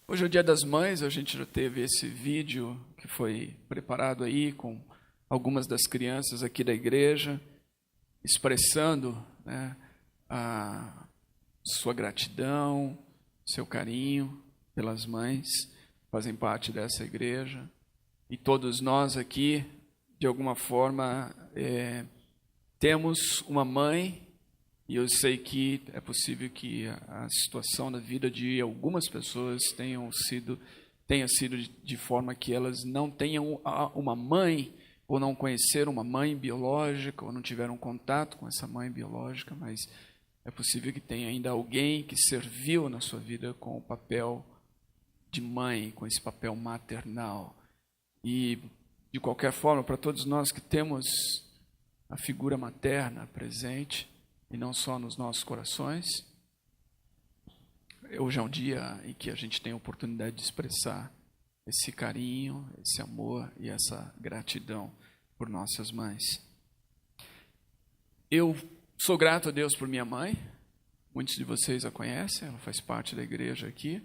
Hoje é o Dia das Mães, a gente já teve esse vídeo que foi preparado aí com algumas das crianças aqui da igreja, expressando, né, a sua gratidão, seu carinho pelas mães que fazem parte dessa igreja. E todos nós aqui, de alguma forma, temos uma mãe. E eu sei que é possível que a situação da vida de algumas pessoas tenha sido de forma que elas não tenham uma mãe, ou não conheceram uma mãe biológica, ou não tiveram contato com essa mãe biológica, mas é possível que tenha ainda alguém que serviu na sua vida com o papel de mãe, com esse papel maternal. E, de qualquer forma, para todos nós que temos a figura materna presente, e não só nos nossos corações, hoje é um dia em que a gente tem a oportunidade de expressar esse carinho, esse amor e essa gratidão por nossas mães. Eu sou grato a Deus por minha mãe, muitos de vocês a conhecem, ela faz parte da igreja aqui,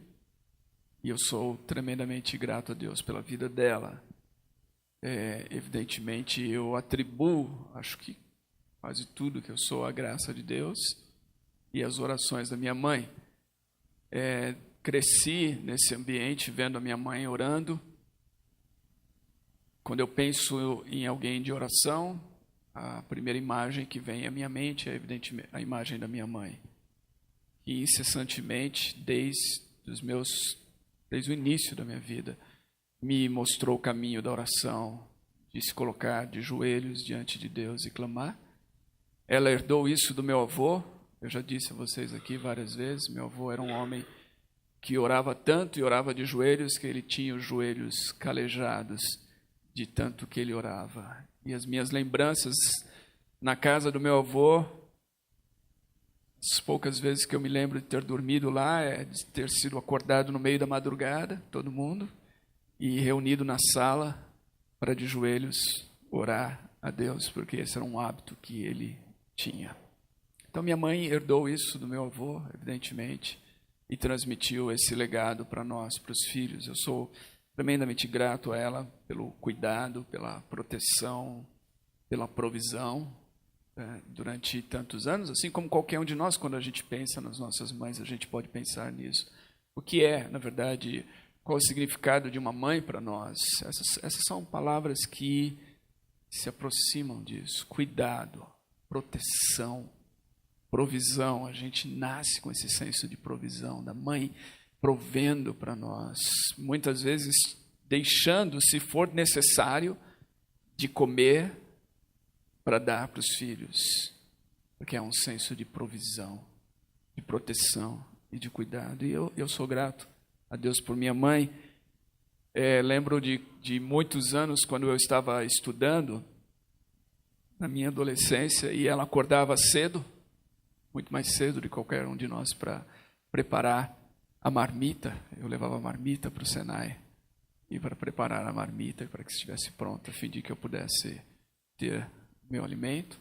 e eu sou tremendamente grato a Deus pela vida dela. Evidentemente, eu atribuo, acho que quase tudo que eu sou, a graça de Deus e as orações da minha mãe. Cresci nesse ambiente vendo a minha mãe orando. Quando eu penso em alguém de oração, a primeira imagem que vem à minha mente é evidentemente a imagem da minha mãe. E incessantemente, desde o início da minha vida, me mostrou o caminho da oração, de se colocar de joelhos diante de Deus e clamar. Ela herdou isso do meu avô. Eu já disse a vocês aqui várias vezes, meu avô era um homem que orava tanto e orava de joelhos que ele tinha os joelhos calejados de tanto que ele orava. E as minhas lembranças na casa do meu avô, as poucas vezes que eu me lembro de ter dormido lá, de ter sido acordado no meio da madrugada, todo mundo, e reunido na sala para de joelhos orar a Deus, porque esse era um hábito que ele tinha. Então minha mãe herdou isso do meu avô, evidentemente, e transmitiu esse legado para nós, para os filhos. Eu sou tremendamente grato a ela pelo cuidado, pela proteção, pela provisão durante tantos anos, assim como qualquer um de nós, quando a gente pensa nas nossas mães, a gente pode pensar nisso. O que é, na verdade, qual o significado de uma mãe para nós? Essas são palavras que se aproximam disso. Cuidado, proteção, provisão. A gente nasce com esse senso de provisão, da mãe provendo para nós, muitas vezes deixando, se for necessário, de comer para dar para os filhos, porque é um senso de provisão, de proteção e de cuidado. E eu sou grato a Deus por minha mãe. Lembro de muitos anos, quando eu estava estudando, na minha adolescência, e ela acordava cedo, muito mais cedo de qualquer um de nós, para preparar a marmita. Eu levava a marmita para o Senai, e para preparar a marmita, para que estivesse pronta, a fim de que eu pudesse ter meu alimento.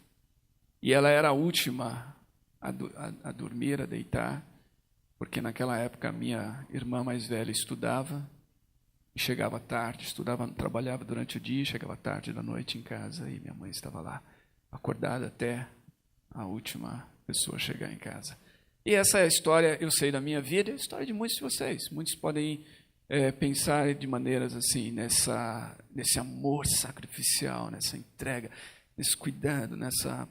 E ela era a última a dormir, a deitar, porque naquela época a minha irmã mais velha estudava, e chegava tarde, trabalhava durante o dia, chegava tarde da noite em casa, e minha mãe estava lá, acordada até a última pessoa chegar em casa. E essa é a história, eu sei, da minha vida, e a história de muitos de vocês. Muitos podem pensar de maneiras assim, nesse amor sacrificial, nessa entrega, nesse cuidado, nessa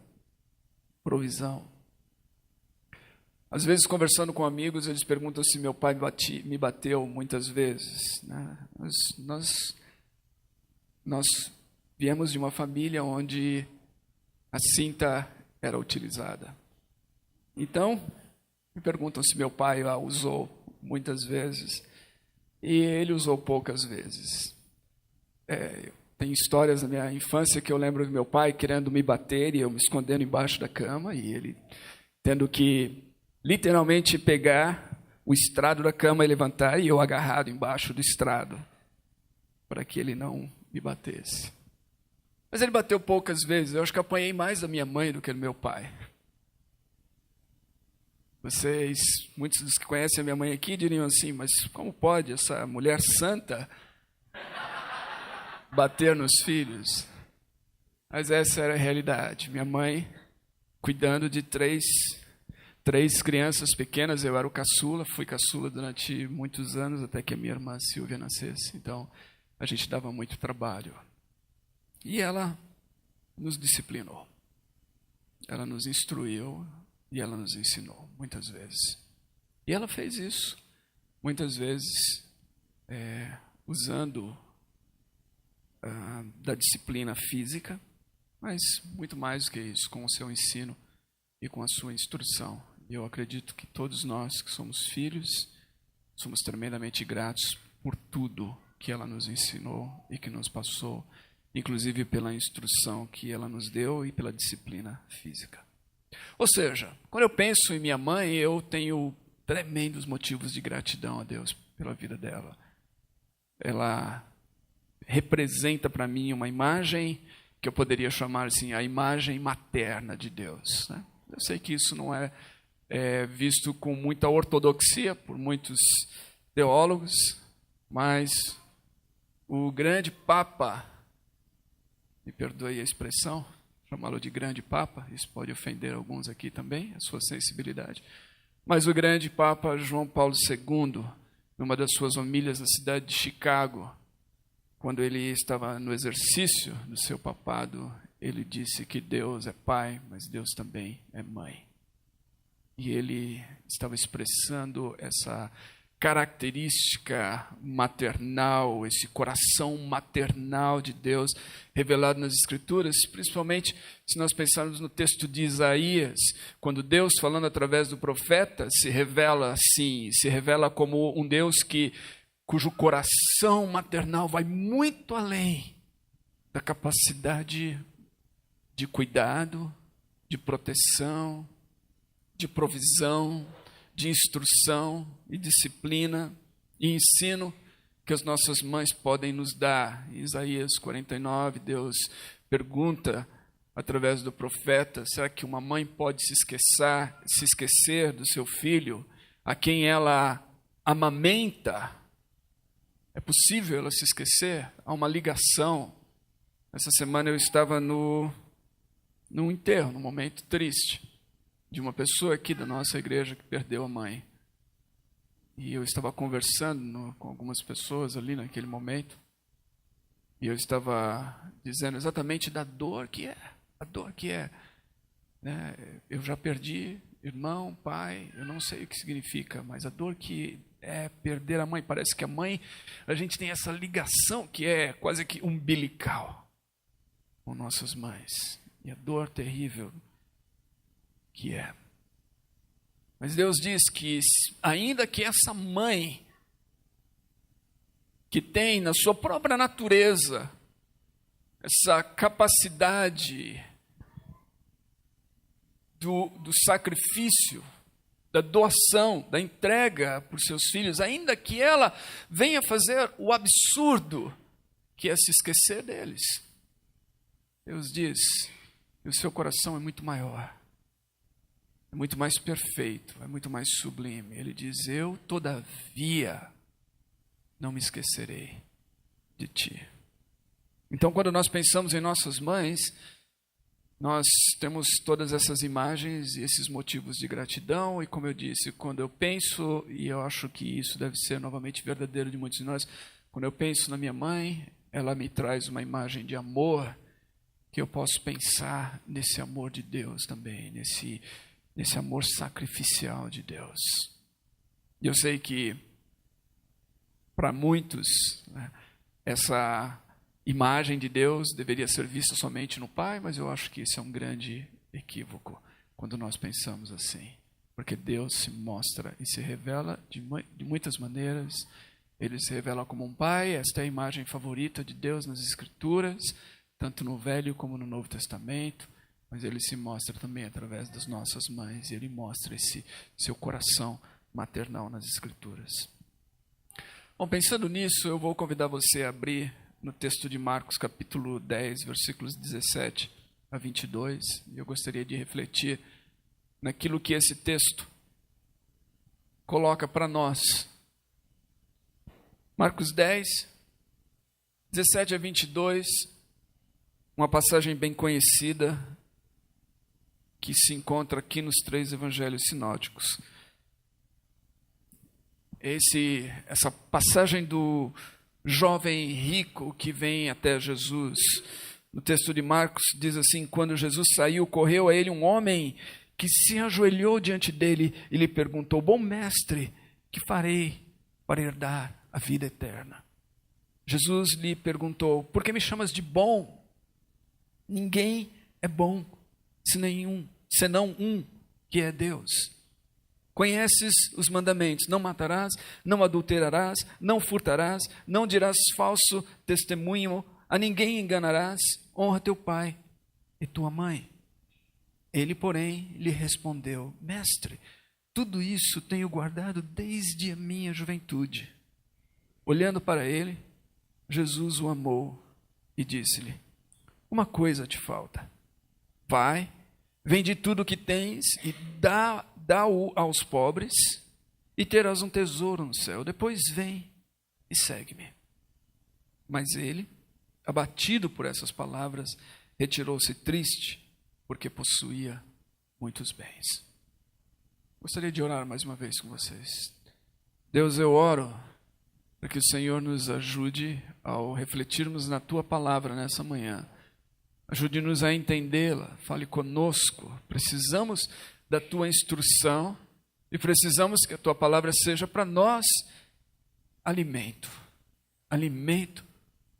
provisão. Às vezes, conversando com amigos, eles perguntam se meu pai me bateu muitas vezes, né? Nós viemos de uma família onde a cinta era utilizada. Então, me perguntam se meu pai a usou muitas vezes, e ele usou poucas vezes. Tem histórias da minha infância que eu lembro do meu pai querendo me bater, e eu me escondendo embaixo da cama, e ele tendo que literalmente pegar o estrado da cama e levantar, e eu agarrado embaixo do estrado, para que ele não me batesse. Mas ele bateu poucas vezes. Eu acho que apanhei mais da minha mãe do que do meu pai. Muitos dos que conhecem a minha mãe aqui diriam assim, mas como pode essa mulher santa bater nos filhos? Mas essa era a realidade. Minha mãe cuidando de três crianças pequenas, eu era o caçula, fui caçula durante muitos anos, até que a minha irmã Silvia nascesse. Então, a gente dava muito trabalho. E ela nos disciplinou. Ela nos instruiu e ela nos ensinou, muitas vezes. E ela fez isso, muitas vezes, usando da disciplina física, mas muito mais do que isso, com o seu ensino e com a sua instrução. E eu acredito que todos nós que somos filhos, somos tremendamente gratos por tudo que ela nos ensinou e que nos passou, inclusive pela instrução que ela nos deu e pela disciplina física. Ou seja, quando eu penso em minha mãe, eu tenho tremendos motivos de gratidão a Deus pela vida dela. Ela representa para mim uma imagem que eu poderia chamar assim, a imagem materna de Deus, né? Eu sei que isso não é visto com muita ortodoxia por muitos teólogos, mas o grande Papa, me perdoe a expressão, chamá-lo de grande Papa, isso pode ofender alguns aqui também, a sua sensibilidade, mas o grande Papa João Paulo II, numa das suas homilhas na cidade de Chicago, quando ele estava no exercício do seu papado, ele disse que Deus é pai, mas Deus também é mãe. E ele estava expressando essa característica maternal, esse coração maternal de Deus revelado nas Escrituras, principalmente se nós pensarmos no texto de Isaías, quando Deus, falando através do profeta, se revela assim, se revela como um Deus cujo coração maternal vai muito além da capacidade de cuidado, de proteção, de provisão, de instrução e disciplina e ensino que as nossas mães podem nos dar. Em Isaías 49, Deus pergunta através do profeta, será que uma mãe pode se esquecer do seu filho, a quem ela amamenta? É possível ela se esquecer? Há uma ligação. Essa semana eu estava num enterro, num momento triste, de uma pessoa aqui da nossa igreja que perdeu a mãe. E eu estava conversando com algumas pessoas ali naquele momento, e eu estava dizendo exatamente da dor que é, a dor que é. Né? Eu já perdi irmão, pai, eu não sei o que significa, mas a dor que é perder a mãe, parece que a mãe, a gente tem essa ligação que é quase que umbilical com nossas mães, e a dor terrível que é. Mas Deus diz que ainda que essa mãe, que tem na sua própria natureza essa capacidade do sacrifício, da doação, da entrega por seus filhos, ainda que ela venha fazer o absurdo que é se esquecer deles, Deus diz que o seu coração é muito maior, é muito mais perfeito, é muito mais sublime. Ele diz, eu todavia não me esquecerei de ti. Então, quando nós pensamos em nossas mães, nós temos todas essas imagens e esses motivos de gratidão, e como eu disse, quando eu penso, e eu acho que isso deve ser novamente verdadeiro de muitos de nós, quando eu penso na minha mãe, ela me traz uma imagem de amor, que eu posso pensar nesse amor de Deus também, nesse amor sacrificial de Deus. E eu sei que, para muitos, né, essa imagem de Deus deveria ser vista somente no Pai, mas eu acho que esse é um grande equívoco quando nós pensamos assim. Porque Deus se mostra e se revela de muitas maneiras. Ele se revela como um Pai, esta é a imagem favorita de Deus nas Escrituras, tanto no Velho como no Novo Testamento, mas Ele se mostra também através das nossas mães, e Ele mostra esse seu coração maternal nas Escrituras. Bom, pensando nisso, eu vou convidar você a abrir no texto de Marcos, capítulo 10, versículos 17 a 22, e eu gostaria de refletir naquilo que esse texto coloca para nós. Marcos 10, 17 a 22, uma passagem bem conhecida que se encontra aqui nos 3 evangelhos sinóticos. Essa passagem do jovem rico que vem até Jesus. No texto de Marcos diz assim: quando Jesus saiu, correu a ele um homem que se ajoelhou diante dele e lhe perguntou: bom mestre, que farei para herdar a vida eterna? Jesus lhe perguntou: por que me chamas de bom? Ninguém é bom senão um, que é Deus. Conheces os mandamentos: não matarás, não adulterarás, não furtarás, não dirás falso testemunho, a ninguém enganarás, honra teu pai e tua mãe. Ele, porém, lhe respondeu: mestre, tudo isso tenho guardado desde a minha juventude. Olhando para ele, Jesus o amou e disse-lhe: uma coisa te falta. Vai, vende tudo o que tens e dá-o aos pobres, e terás um tesouro no céu. Depois vem e segue-me. Mas ele, abatido por essas palavras, retirou-se triste, porque possuía muitos bens. Gostaria de orar mais uma vez com vocês. Deus, eu oro para que o Senhor nos ajude ao refletirmos na Tua palavra nessa manhã. Ajude-nos a entendê-la, fale conosco. Precisamos da Tua instrução e precisamos que a Tua palavra seja para nós alimento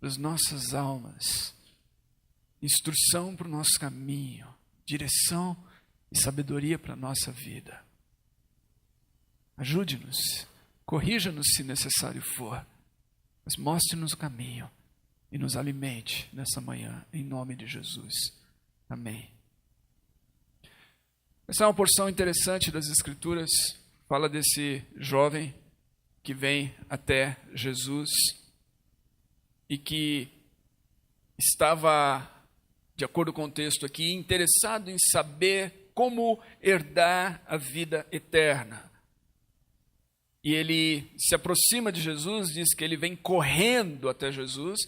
das nossas almas, instrução para o nosso caminho, direção e sabedoria para a nossa vida. Ajude-nos, corrija-nos se necessário for, mas mostre-nos o caminho e nos alimente nessa manhã, em nome de Jesus. Amém. Essa é uma porção interessante das Escrituras, fala desse jovem que vem até Jesus e que estava, de acordo com o texto aqui, interessado em saber como herdar a vida eterna. E ele se aproxima de Jesus, diz que ele vem correndo até Jesus,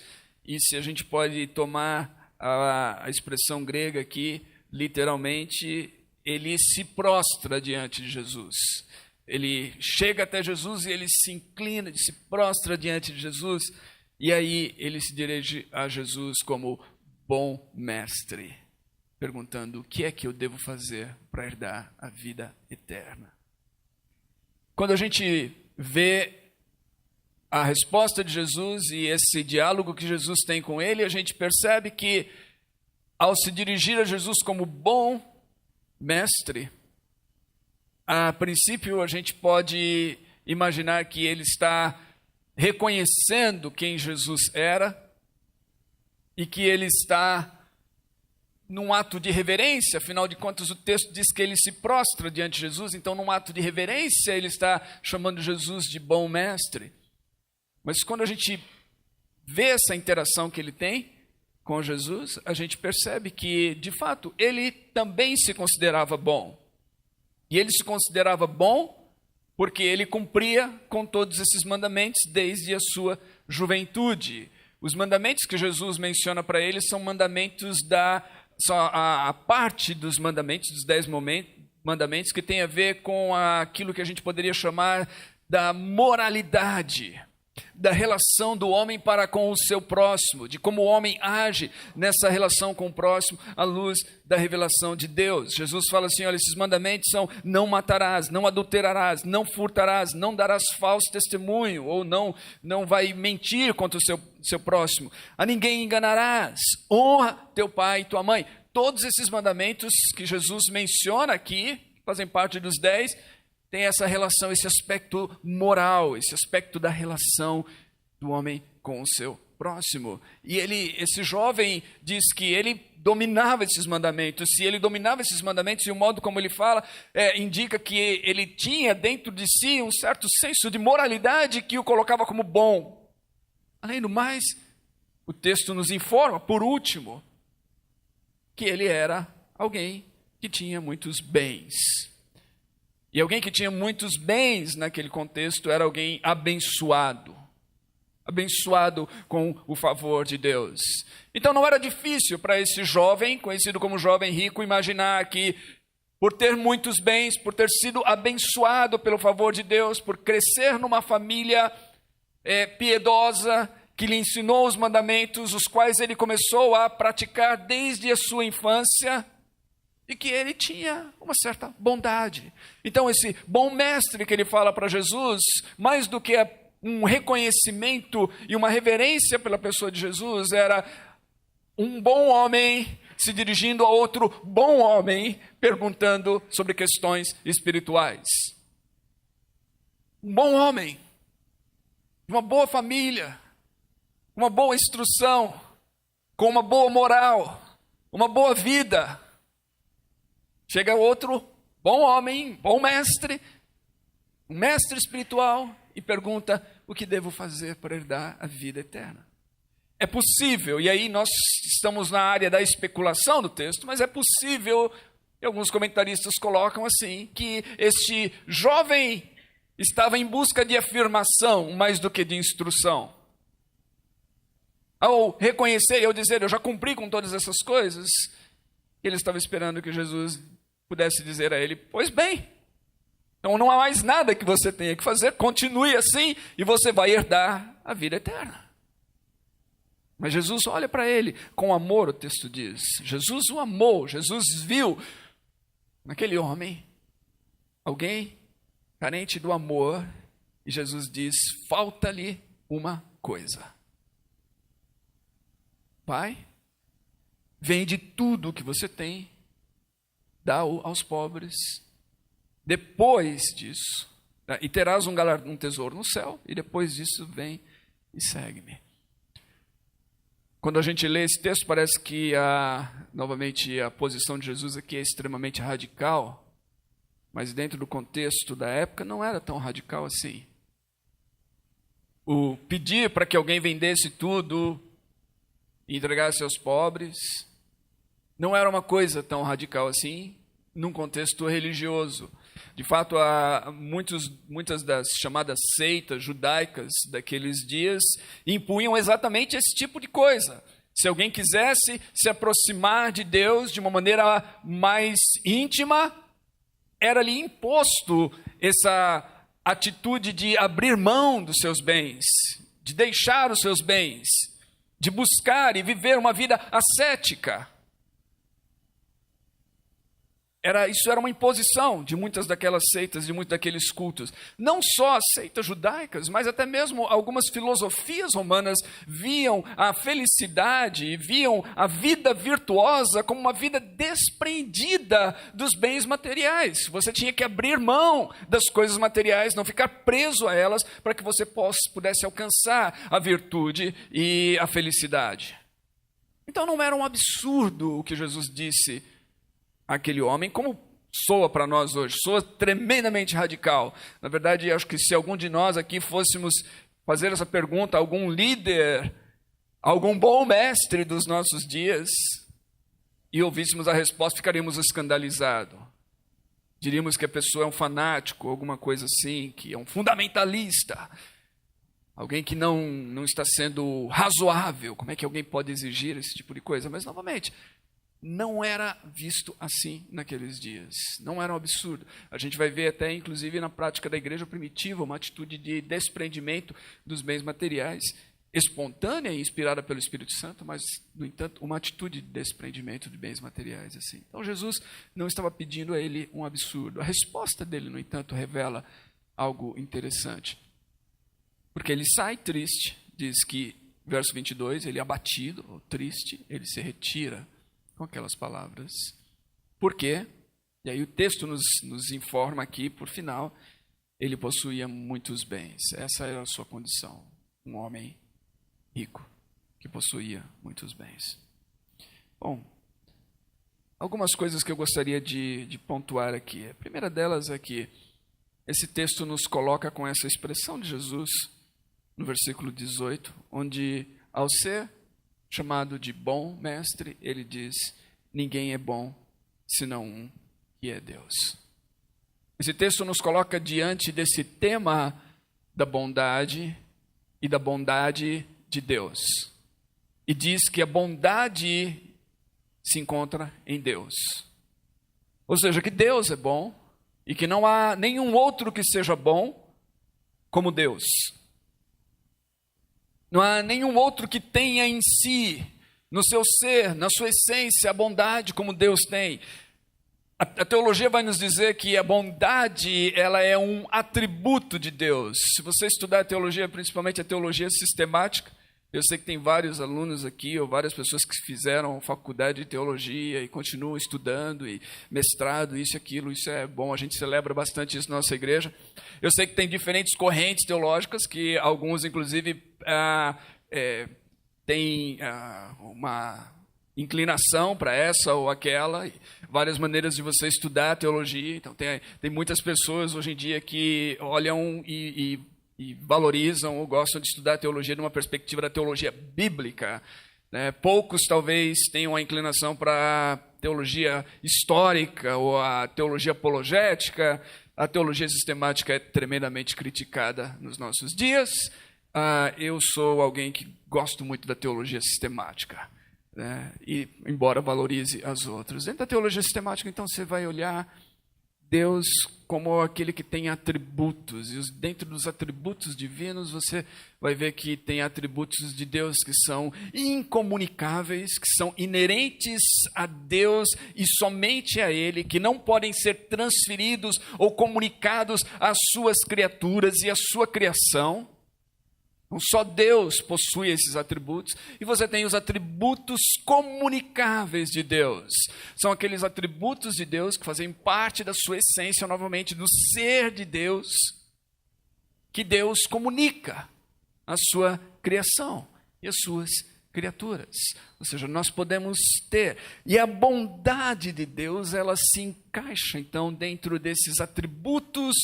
e se a gente pode tomar a expressão grega aqui, literalmente, ele se prostra diante de Jesus. Ele chega até Jesus e ele se inclina, se prostra diante de Jesus, e aí ele se dirige a Jesus como bom mestre, perguntando: o que é que eu devo fazer para herdar a vida eterna? Quando a gente vê a resposta de Jesus e esse diálogo que Jesus tem com ele, a gente percebe que, ao se dirigir a Jesus como bom mestre, a princípio a gente pode imaginar que ele está reconhecendo quem Jesus era e que ele está num ato de reverência. Afinal de contas, o texto diz que ele se prostra diante de Jesus, então num ato de reverência ele está chamando Jesus de bom mestre. Mas quando a gente vê essa interação que ele tem com Jesus, a gente percebe que, de fato, ele também se considerava bom. E ele se considerava bom porque ele cumpria com todos esses mandamentos desde a sua juventude. Os mandamentos que Jesus menciona para ele são mandamentos só a parte dos mandamentos, dos 10 mandamentos, que tem a ver com aquilo que a gente poderia chamar da moralidade, da relação do homem para com o seu próximo, de como o homem age nessa relação com o próximo à luz da revelação de Deus. Jesus fala assim: olha, esses mandamentos são: não matarás, não adulterarás, não furtarás, não darás falso testemunho, ou não vai mentir contra o seu próximo, a ninguém enganarás, honra teu pai e tua mãe. Todos esses mandamentos que Jesus menciona aqui, fazem parte dos 10, tem essa relação, esse aspecto moral, esse aspecto da relação do homem com o seu próximo. E esse jovem diz que ele dominava esses mandamentos. Se ele dominava esses mandamentos, e o modo como ele fala, indica que ele tinha dentro de si um certo senso de moralidade que o colocava como bom. Além do mais, o texto nos informa, por último, que ele era alguém que tinha muitos bens. E alguém que tinha muitos bens naquele contexto era alguém abençoado. Abençoado com o favor de Deus. Então não era difícil para esse jovem, conhecido como jovem rico, imaginar que por ter muitos bens, por ter sido abençoado pelo favor de Deus, por crescer numa família piedosa, que lhe ensinou os mandamentos, os quais ele começou a praticar desde a sua infância, e que ele tinha uma certa bondade. Então esse bom mestre que ele fala para Jesus, mais do que um reconhecimento e uma reverência pela pessoa de Jesus, era um bom homem se dirigindo a outro bom homem, perguntando sobre questões espirituais. Um bom homem, de uma boa família, uma boa instrução, com uma boa moral, uma boa vida. Chega outro bom homem, bom mestre, um mestre espiritual, e pergunta: o que devo fazer para herdar a vida eterna? É possível, e aí nós estamos na área da especulação do texto, mas é possível, e alguns comentaristas colocam assim, que este jovem estava em busca de afirmação mais do que de instrução. Ao reconhecer e ao dizer: eu já cumpri com todas essas coisas, ele estava esperando que Jesus pudesse dizer a ele: pois bem, então não há mais nada que você tenha que fazer, continue assim e você vai herdar a vida eterna. Mas Jesus olha para ele com amor, o texto diz. Jesus o amou, Jesus viu naquele homem alguém carente do amor, e Jesus diz: falta-lhe uma coisa. Pai, vende tudo o que você tem, dá-o aos pobres. Depois disso, e terás um tesouro no céu, e depois disso vem e segue-me. Quando a gente lê esse texto, parece que novamente a posição de Jesus aqui é extremamente radical, mas dentro do contexto da época não era tão radical assim. O pedir para que alguém vendesse tudo e entregasse aos pobres não era uma coisa tão radical assim, num contexto religioso. De fato, muitas das chamadas seitas judaicas daqueles dias impunham exatamente esse tipo de coisa. Se alguém quisesse se aproximar de Deus de uma maneira mais íntima, era-lhe imposto essa atitude de abrir mão dos seus bens, de deixar os seus bens, de buscar e viver uma vida ascética. Isso era uma imposição de muitas daquelas seitas, de muitos daqueles cultos. Não só as seitas judaicas, mas até mesmo algumas filosofias romanas viam a felicidade e viam a vida virtuosa como uma vida despreendida dos bens materiais. Você tinha que abrir mão das coisas materiais, não ficar preso a elas, para que você pudesse alcançar a virtude e a felicidade. Então não era um absurdo o que Jesus disse aquele homem, como soa para nós hoje, soa tremendamente radical. Na verdade, acho que se algum de nós aqui fôssemos fazer essa pergunta a algum líder, algum bom mestre dos nossos dias, e ouvíssemos a resposta, ficaríamos escandalizados. Diríamos que a pessoa é um fanático, alguma coisa assim, que é um fundamentalista, alguém que não está sendo razoável. Como é que alguém pode exigir esse tipo de coisa? Mas, novamente, não era visto assim naqueles dias. Não era um absurdo. A gente vai ver até, inclusive, na prática da igreja primitiva, uma atitude de desprendimento dos bens materiais, espontânea e inspirada pelo Espírito Santo, mas, no entanto, uma atitude de desprendimento de bens materiais. Assim. Então, Jesus não estava pedindo a ele um absurdo. A resposta dele, no entanto, revela algo interessante. Porque ele sai triste, diz que, verso 22, ele é abatido, ou triste, ele se retira com aquelas palavras. Por quê? E aí o texto nos informa aqui, por final, ele possuía muitos bens. Essa era a sua condição. Um homem rico, que possuía muitos bens. Bom, algumas coisas que eu gostaria de pontuar aqui. A primeira delas é que esse texto nos coloca com essa expressão de Jesus, no versículo 18, onde, ao ser chamado de bom mestre, ele diz: ninguém é bom senão um, que é Deus. Esse texto nos coloca diante desse tema da bondade e da bondade de Deus. E diz que a bondade se encontra em Deus. Ou seja, que Deus é bom e que não há nenhum outro que seja bom como Deus. Não há nenhum outro que tenha em si, no seu ser, na sua essência, a bondade como Deus tem. A teologia vai nos dizer que a bondade, ela é um atributo de Deus. Se você estudar a teologia, principalmente a teologia sistemática, eu sei que tem vários alunos aqui, ou várias pessoas que fizeram faculdade de teologia e continuam estudando, e mestrado, isso e aquilo, isso é bom, a gente celebra bastante isso na nossa igreja. Eu sei que tem diferentes correntes teológicas, que alguns, inclusive, têm uma inclinação para essa ou aquela, várias maneiras de você estudar a teologia. Então, tem muitas pessoas hoje em dia que olham e valorizam ou gostam de estudar a teologia de uma perspectiva da teologia bíblica, né? Poucos talvez tenham a inclinação para a teologia histórica ou a teologia apologética. A teologia sistemática é tremendamente criticada nos nossos dias. Eu sou alguém que gosto muito da teologia sistemática, né? E embora valorize as outras. Dentro da teologia sistemática, então, você vai olhar Deus como aquele que tem atributos, e dentro dos atributos divinos você vai ver que tem atributos de Deus que são incomunicáveis, que são inerentes a Deus e somente a Ele, que não podem ser transferidos ou comunicados às suas criaturas e à sua criação. Então, só Deus possui esses atributos, e você tem os atributos comunicáveis de Deus. São aqueles atributos de Deus que fazem parte da sua essência, novamente, do ser de Deus, que Deus comunica à sua criação e às suas criaturas. Ou seja, nós podemos ter, e a bondade de Deus, ela se encaixa, então, dentro desses atributos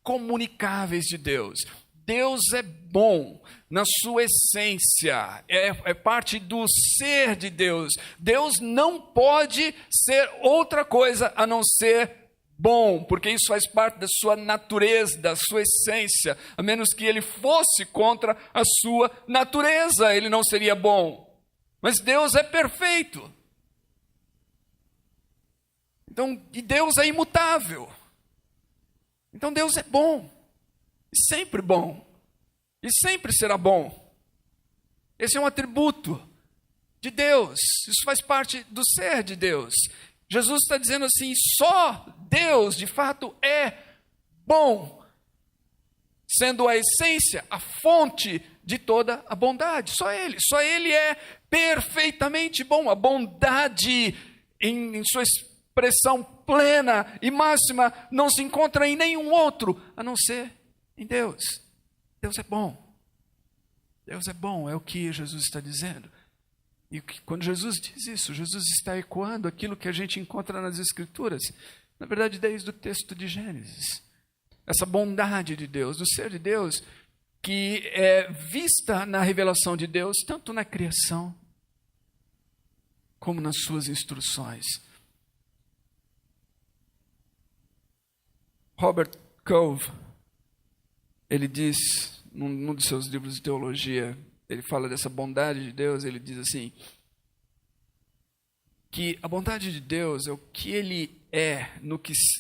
comunicáveis de Deus. Deus é bom na sua essência, é parte do ser de Deus. Deus não pode ser outra coisa a não ser bom, porque isso faz parte da sua natureza, da sua essência. A menos que ele fosse contra a sua natureza, ele não seria bom. Mas Deus é perfeito. Então, e Deus é imutável. Então Deus é bom. E sempre bom, e sempre será bom. Esse é um atributo de Deus, isso faz parte do ser de Deus. Jesus está dizendo assim, só Deus de fato é bom, sendo a essência, a fonte de toda a bondade. Só Ele é perfeitamente bom. A bondade em sua expressão plena e máxima não se encontra em nenhum outro, a não ser em Deus. Deus é bom. Deus é bom, é o que Jesus está dizendo. E quando Jesus diz isso, Jesus está ecoando aquilo que a gente encontra nas Escrituras, na verdade, desde o texto de Gênesis. Essa bondade de Deus, do ser de Deus, que é vista na revelação de Deus, tanto na criação, como nas suas instruções. Robert Cove, ele diz, num dos seus livros de teologia, ele fala dessa bondade de Deus, ele diz assim, que a bondade de Deus é o que Ele é,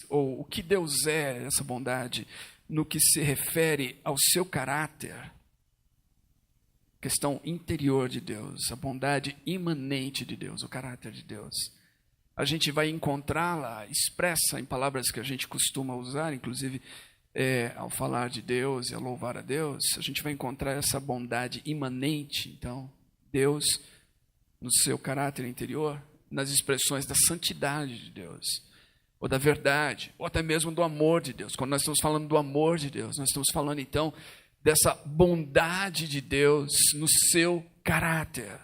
ou o que Deus é, essa bondade, no que se refere ao seu caráter, questão interior de Deus, a bondade imanente de Deus, o caráter de Deus. A gente vai encontrá-la expressa em palavras que a gente costuma usar, inclusive ao falar de Deus e ao louvar a Deus, a gente vai encontrar essa bondade imanente, então, Deus, no seu caráter interior, nas expressões da santidade de Deus, ou da verdade, ou até mesmo do amor de Deus. Quando nós estamos falando do amor de Deus, nós estamos falando então dessa bondade de Deus no seu caráter,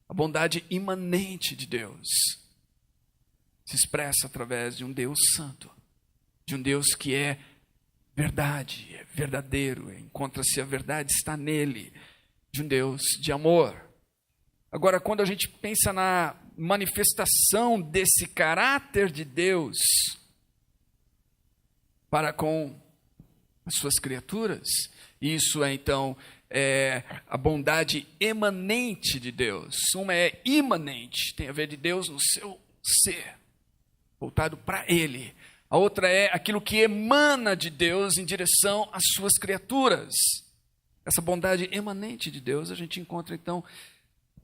a bondade imanente de Deus se expressa através de um Deus santo, de um Deus que é verdade, é verdadeiro, encontra-se a verdade, está nele, de um Deus de amor. Agora, quando a gente pensa na manifestação desse caráter de Deus, para com as suas criaturas. Isso é, então, a bondade emanente de Deus. Uma é imanente, tem a ver de Deus no seu ser, voltado para Ele. A outra é aquilo que emana de Deus em direção às suas criaturas. Essa bondade emanente de Deus a gente encontra, então,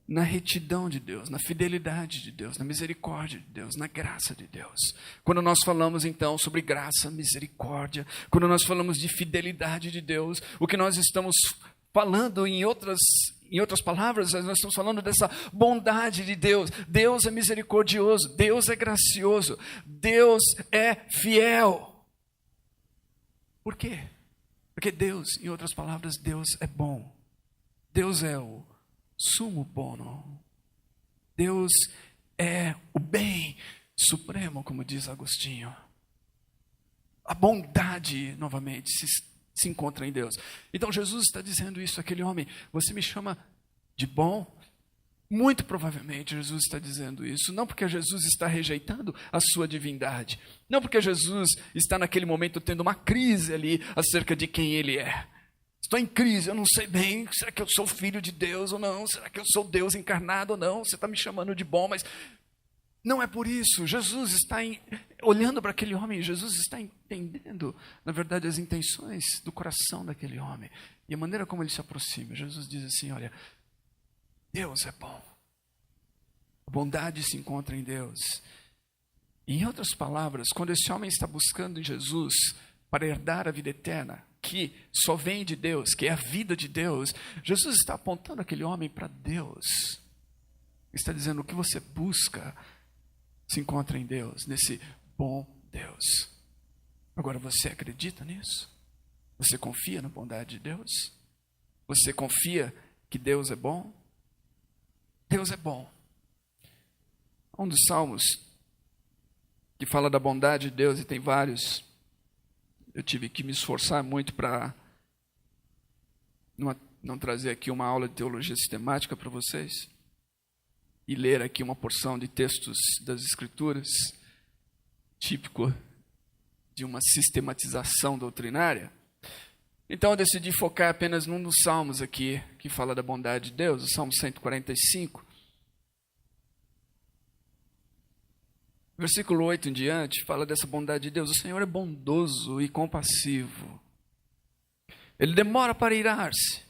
na retidão de Deus, na fidelidade de Deus, na misericórdia de Deus, na graça de Deus. Quando nós falamos, então, sobre graça, misericórdia, quando nós falamos de fidelidade de Deus, o que nós estamos falando, em outras palavras, nós estamos falando dessa bondade de Deus. Deus é misericordioso, Deus é gracioso, Deus é fiel. Por quê? Porque Deus, em outras palavras, Deus é bom. Deus é o sumo bono. Deus é o bem supremo, como diz Agostinho. A bondade, novamente, se encontra em Deus. Então Jesus está dizendo isso àquele homem: você me chama de bom? Muito provavelmente Jesus está dizendo isso, não porque Jesus está rejeitando a sua divindade, não porque Jesus está naquele momento tendo uma crise ali acerca de quem ele é. Estou em crise, eu não sei bem, será que eu sou filho de Deus ou não? Será que eu sou Deus encarnado ou não? Você está me chamando de bom, mas não é por isso. Jesus está olhando para aquele homem, Jesus está entendendo, na verdade, as intenções do coração daquele homem. E a maneira como ele se aproxima, Jesus diz assim: olha, Deus é bom. A bondade se encontra em Deus. E, em outras palavras, quando esse homem está buscando em Jesus para herdar a vida eterna, que só vem de Deus, que é a vida de Deus, Jesus está apontando aquele homem para Deus. Está dizendo: o que você busca se encontra em Deus, nesse bom Deus. Agora, você acredita nisso? Você confia na bondade de Deus? Você confia que Deus é bom? Deus é bom. Um dos salmos que fala da bondade de Deus, e tem vários, eu tive que me esforçar muito para não trazer aqui uma aula de teologia sistemática para vocês e ler aqui uma porção de textos das Escrituras, típico de uma sistematização doutrinária. Então eu decidi focar apenas num dos salmos aqui, que fala da bondade de Deus, o Salmo 145. Versículo 8 em diante, fala dessa bondade de Deus. O Senhor é bondoso e compassivo. Ele demora para irar-se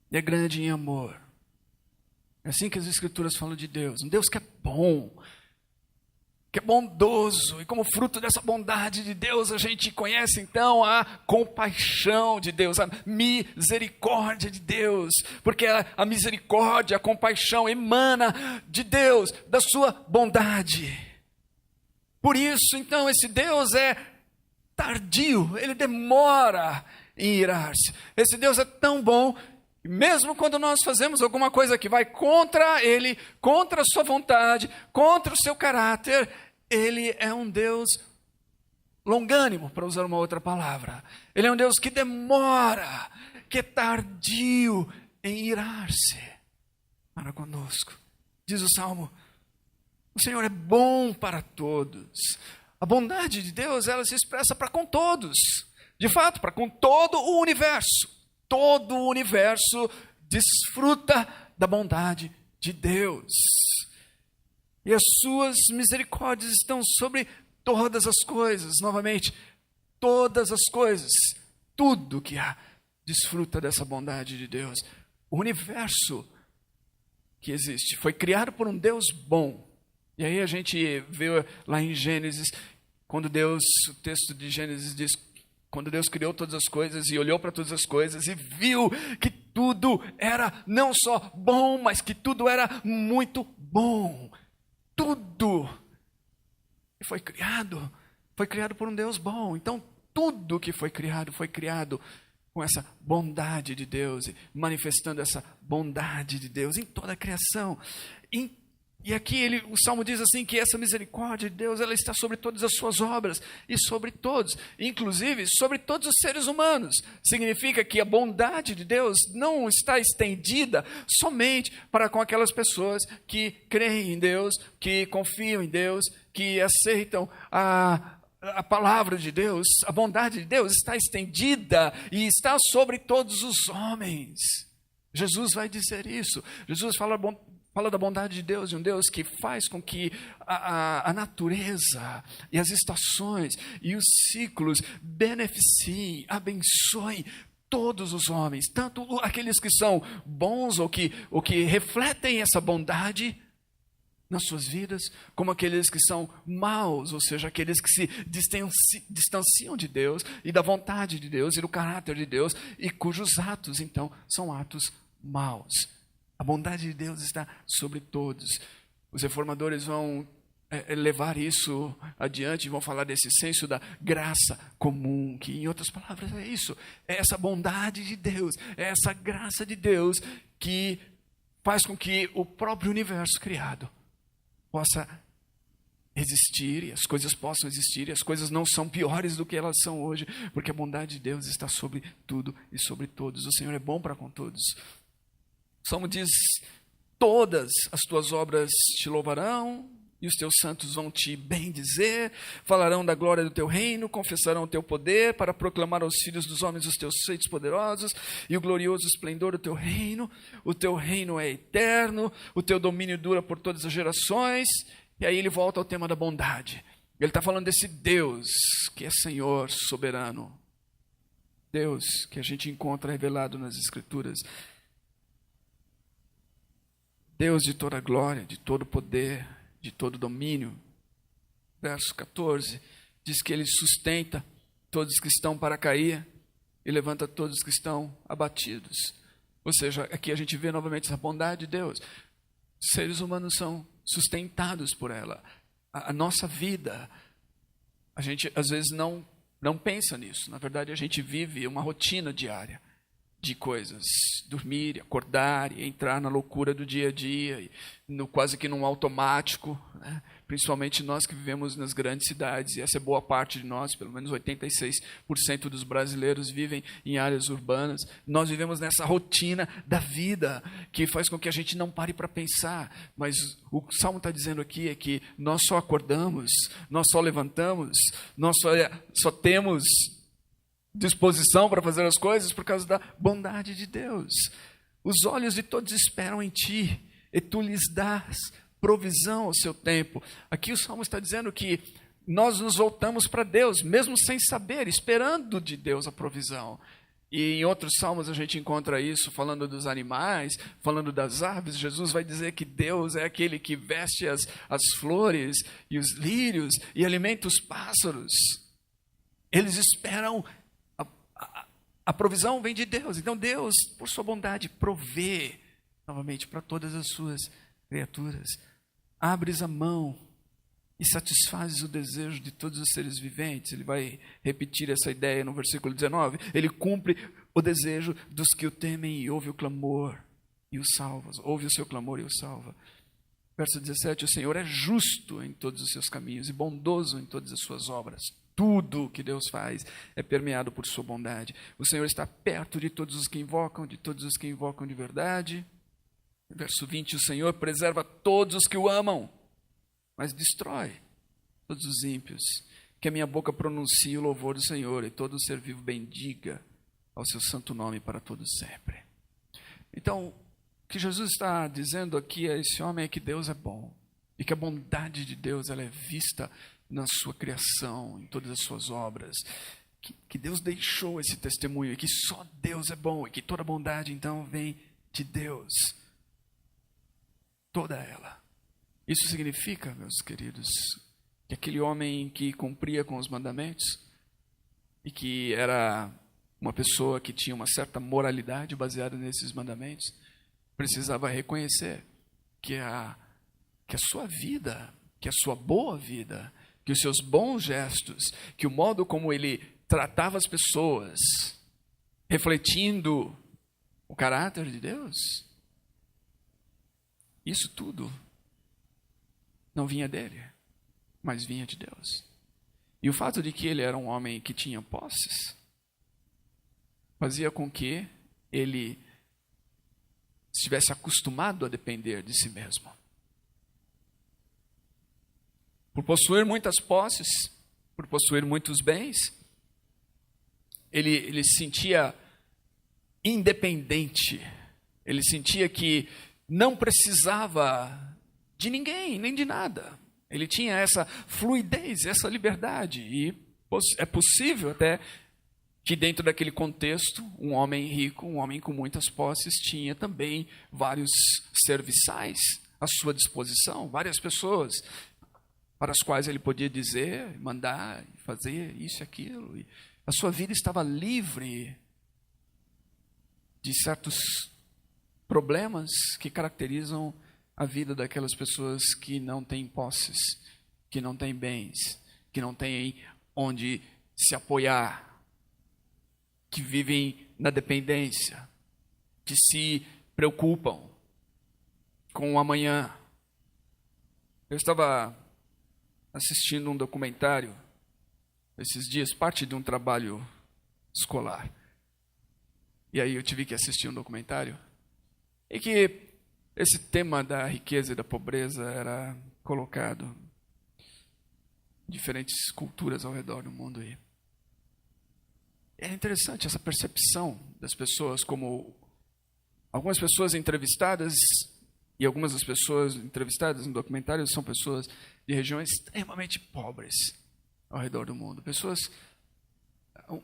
e é grande em amor. É assim que as Escrituras falam de Deus. Um Deus que é bom, que é bondoso. E como fruto dessa bondade de Deus, a gente conhece então a compaixão de Deus, a misericórdia de Deus. Porque a misericórdia, a compaixão emana de Deus, da sua bondade. Por isso, então, esse Deus é tardio, ele demora em irar-se. Esse Deus é tão bom, mesmo quando nós fazemos alguma coisa que vai contra ele, contra a sua vontade, contra o seu caráter, ele é um Deus longânimo, para usar uma outra palavra. Ele é um Deus que demora, que é tardio em irar-se para conosco. Diz o Salmo: o Senhor é bom para todos. A bondade de Deus, ela se expressa para com todos. De fato, para com todo o universo. Todo o universo desfruta da bondade de Deus. E as suas misericórdias estão sobre todas as coisas. Novamente, todas as coisas. Tudo que há desfruta dessa bondade de Deus. O universo que existe foi criado por um Deus bom. E aí a gente vê lá em Gênesis, quando Deus, o texto de Gênesis diz, quando Deus criou todas as coisas e olhou para todas as coisas e viu que tudo era não só bom, mas que tudo era muito bom. Tudo foi criado por um Deus bom. Então tudo que foi criado com essa bondade de Deus, manifestando essa bondade de Deus em toda a criação. E aqui o Salmo diz assim que essa misericórdia de Deus, ela está sobre todas as suas obras e sobre todos, inclusive sobre todos os seres humanos. Significa que a bondade de Deus não está estendida somente para com aquelas pessoas que creem em Deus, que confiam em Deus, que aceitam a palavra de Deus, a bondade de Deus está estendida e está sobre todos os homens. Jesus vai dizer isso. Jesus fala da bondade de Deus, de um Deus que faz com que a natureza e as estações e os ciclos beneficiem, abençoem todos os homens, tanto aqueles que são bons ou que refletem essa bondade nas suas vidas, como aqueles que são maus, ou seja, aqueles que se distanciam de Deus e da vontade de Deus e do caráter de Deus, e cujos atos, então, são atos maus. A bondade de Deus está sobre todos. Os reformadores vão levar isso adiante e vão falar desse senso da graça comum, que, em outras palavras, é isso. É essa bondade de Deus, é essa graça de Deus que faz com que o próprio universo criado possa existir, e as coisas possam existir, e as coisas não são piores do que elas são hoje, porque a bondade de Deus está sobre tudo e sobre todos. O Senhor é bom para com todos. O Salmo diz: todas as tuas obras te louvarão, e os teus santos vão te bendizer, falarão da glória do teu reino, confessarão o teu poder, para proclamar aos filhos dos homens os teus feitos poderosos, e o glorioso esplendor do teu reino. O teu reino é eterno, o teu domínio dura por todas as gerações. E aí ele volta ao tema da bondade. Ele está falando desse Deus que é Senhor soberano, Deus que a gente encontra revelado nas Escrituras, Deus de toda glória, de todo poder, de todo domínio. Verso 14, diz que ele sustenta todos que estão para cair e levanta todos que estão abatidos. Ou seja, aqui a gente vê novamente essa bondade de Deus. Os seres humanos são sustentados por ela. A nossa vida, a gente às vezes não pensa nisso. Na verdade, a gente vive uma rotina diária de coisas, dormir, acordar e entrar na loucura do dia a dia, quase que num automático, né? Principalmente nós que vivemos nas grandes cidades, e essa é boa parte de nós, pelo menos 86% dos brasileiros vivem em áreas urbanas. Nós vivemos nessa rotina da vida, que faz com que a gente não pare para pensar, mas o Salmo está dizendo aqui é que nós só acordamos, nós só levantamos, nós só temos disposição para fazer as coisas por causa da bondade de Deus. Os olhos de todos esperam em ti, e tu lhes dás provisão ao seu tempo. Aqui o Salmo está dizendo que nós nos voltamos para Deus, mesmo sem saber, esperando de Deus a provisão. E em outros salmos a gente encontra isso, falando dos animais, falando das aves. Jesus vai dizer que Deus é aquele que veste as flores e os lírios e alimenta os pássaros. Eles esperam. A provisão vem de Deus. Então Deus, por sua bondade, provê novamente para todas as suas criaturas. Abres a mão e satisfazes o desejo de todos os seres viventes. Ele vai repetir essa ideia no versículo 19. Ele cumpre o desejo dos que o temem e ouve o clamor e o salva. Ouve o seu clamor e o salva. Verso 17. O Senhor é justo em todos os seus caminhos e bondoso em todas as suas obras. Tudo que Deus faz é permeado por sua bondade. O Senhor está perto de todos os que invocam de verdade. Verso 20, o Senhor preserva todos os que o amam, mas destrói todos os ímpios. Que a minha boca pronuncie o louvor do Senhor e todo ser vivo bendiga ao seu santo nome para todos sempre. Então, o que Jesus está dizendo aqui a esse homem é que Deus é bom e que a bondade de Deus ela é vista na sua criação, em todas as suas obras, que Deus deixou esse testemunho, e que só Deus é bom, e que toda bondade, então, vem de Deus. Toda ela. Isso significa, meus queridos, que aquele homem que cumpria com os mandamentos, e que era uma pessoa que tinha uma certa moralidade baseada nesses mandamentos, precisava reconhecer que a sua vida, que a sua boa vida, que os seus bons gestos, que o modo como ele tratava as pessoas, refletindo o caráter de Deus, isso tudo não vinha dele, mas vinha de Deus. E o fato de que ele era um homem que tinha posses, fazia com que ele estivesse acostumado a depender de si mesmo. Por possuir muitas posses, por possuir muitos bens, ele se sentia independente. Ele sentia que não precisava de ninguém, nem de nada. Ele tinha essa fluidez, essa liberdade. E é possível até que dentro daquele contexto, um homem rico, um homem com muitas posses, tinha também vários serviçais à sua disposição, várias pessoas para as quais ele podia dizer, mandar, fazer isso e aquilo. E a sua vida estava livre de certos problemas que caracterizam a vida daquelas pessoas que não têm posses, que não têm bens, que não têm onde se apoiar, que vivem na dependência, que se preocupam com o amanhã. Eu estava assistindo um documentário esses dias, parte de um trabalho escolar. E aí eu tive que assistir um documentário e que esse tema da riqueza e da pobreza era colocado em diferentes culturas ao redor do mundo. E é interessante essa percepção das pessoas, como algumas pessoas entrevistadas, e algumas das pessoas entrevistadas no documentário são pessoas de regiões extremamente pobres ao redor do mundo. Pessoas.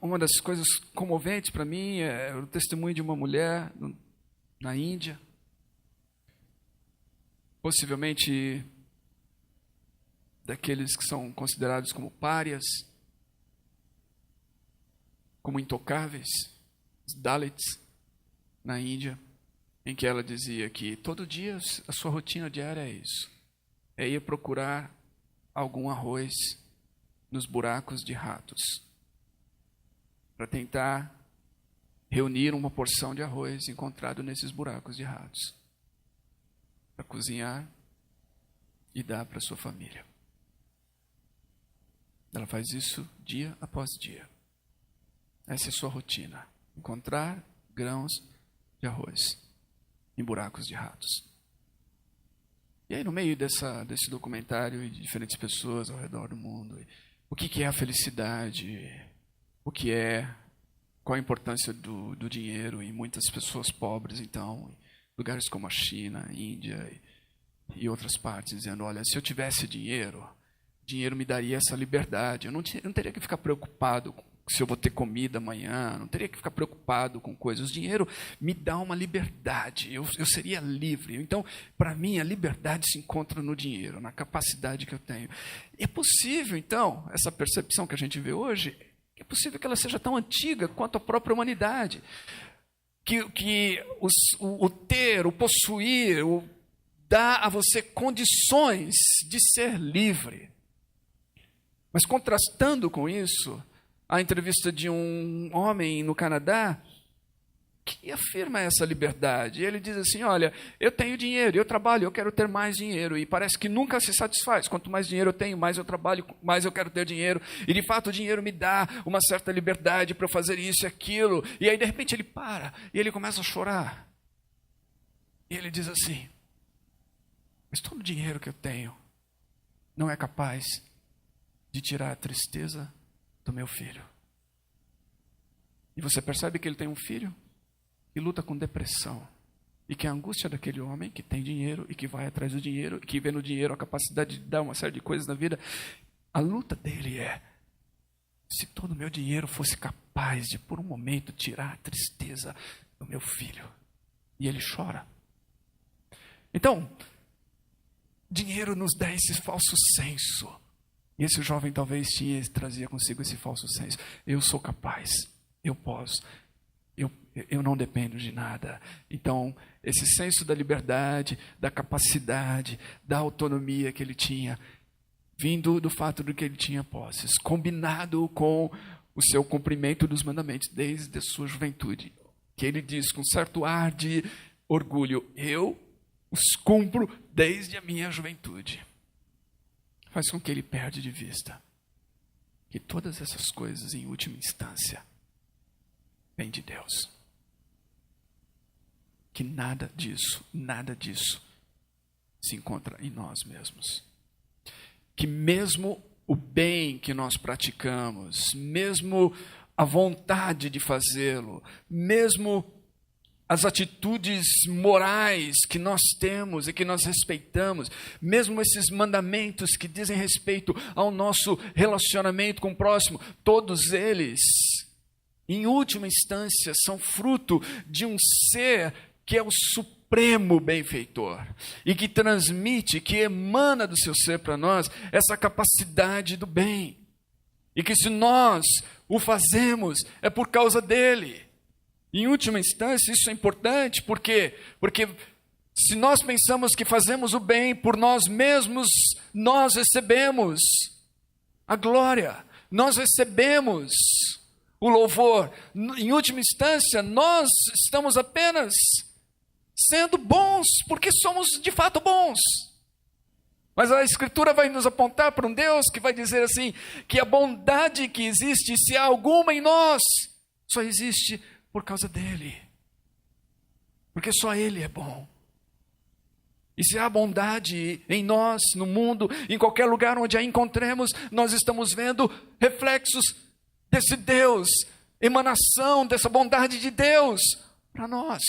Uma das coisas comoventes para mim é o testemunho de uma mulher na Índia, possivelmente daqueles que são considerados como párias, como intocáveis, os Dalits, na Índia, em que ela dizia que todo dia a sua rotina diária é isso, é ir procurar algum arroz nos buracos de ratos, para tentar reunir uma porção de arroz encontrado nesses buracos de ratos, para cozinhar e dar para sua família. Ela faz isso dia após dia. Essa é a sua rotina, encontrar grãos de arroz em buracos de ratos. E aí, no meio desse documentário, e de diferentes pessoas ao redor do mundo, o que é a felicidade? Qual a importância do dinheiro em muitas pessoas pobres, então, em lugares como a China, a Índia e outras partes, dizendo, olha, se eu tivesse dinheiro me daria essa liberdade, eu não teria que ficar preocupado se eu vou ter comida amanhã, não teria que ficar preocupado com coisas. O dinheiro me dá uma liberdade, eu seria livre. Então, para mim, a liberdade se encontra no dinheiro, na capacidade que eu tenho. E é possível, então, essa percepção que a gente vê hoje, é possível que ela seja tão antiga quanto a própria humanidade. Que o ter, o possuir, dá a você condições de ser livre. Mas contrastando com isso, a entrevista de um homem no Canadá que afirma essa liberdade. Ele diz assim, olha, eu tenho dinheiro, eu trabalho, eu quero ter mais dinheiro. E parece que nunca se satisfaz. Quanto mais dinheiro eu tenho, mais eu trabalho, mais eu quero ter dinheiro. E de fato o dinheiro me dá uma certa liberdade para eu fazer isso e aquilo. E aí de repente ele para e ele começa a chorar. E ele diz assim, mas todo o dinheiro que eu tenho não é capaz de tirar a tristeza do meu filho. E você percebe que ele tem um filho que luta com depressão. E que a angústia daquele homem que tem dinheiro e que vai atrás do dinheiro, e que vê no dinheiro a capacidade de dar uma série de coisas na vida, a luta dele é, se todo o meu dinheiro fosse capaz de por um momento tirar a tristeza do meu filho. E ele chora. Então, dinheiro nos dá esse falso senso. E esse jovem talvez trazia consigo esse falso senso. Eu sou capaz, eu posso, eu não dependo de nada. Então, esse senso da liberdade, da capacidade, da autonomia que ele tinha, vindo do fato de que ele tinha posses, combinado com o seu cumprimento dos mandamentos desde a sua juventude, que ele diz com certo ar de orgulho, eu os cumpro desde a minha juventude. Faz com que ele perde de vista que todas essas coisas, em última instância, vêm de Deus. Que nada disso se encontra em nós mesmos. Que mesmo o bem que nós praticamos, mesmo a vontade de fazê-lo, mesmo as atitudes morais que nós temos e que nós respeitamos, mesmo esses mandamentos que dizem respeito ao nosso relacionamento com o próximo, todos eles, em última instância, são fruto de um ser que é o supremo benfeitor e que transmite, que emana do seu ser para nós essa capacidade do bem. E que se nós o fazemos é por causa dele. Em última instância, isso é importante, por quê? Porque se nós pensamos que fazemos o bem por nós mesmos, nós recebemos a glória, nós recebemos o louvor. Em última instância, nós estamos apenas sendo bons, porque somos de fato bons. Mas a Escritura vai nos apontar para um Deus que vai dizer assim, que a bondade que existe, se há alguma em nós, só existe por causa dele. Porque só ele é bom. E se há bondade em nós, no mundo, em qualquer lugar onde a encontremos, nós estamos vendo reflexos desse Deus, emanação dessa bondade de Deus para nós.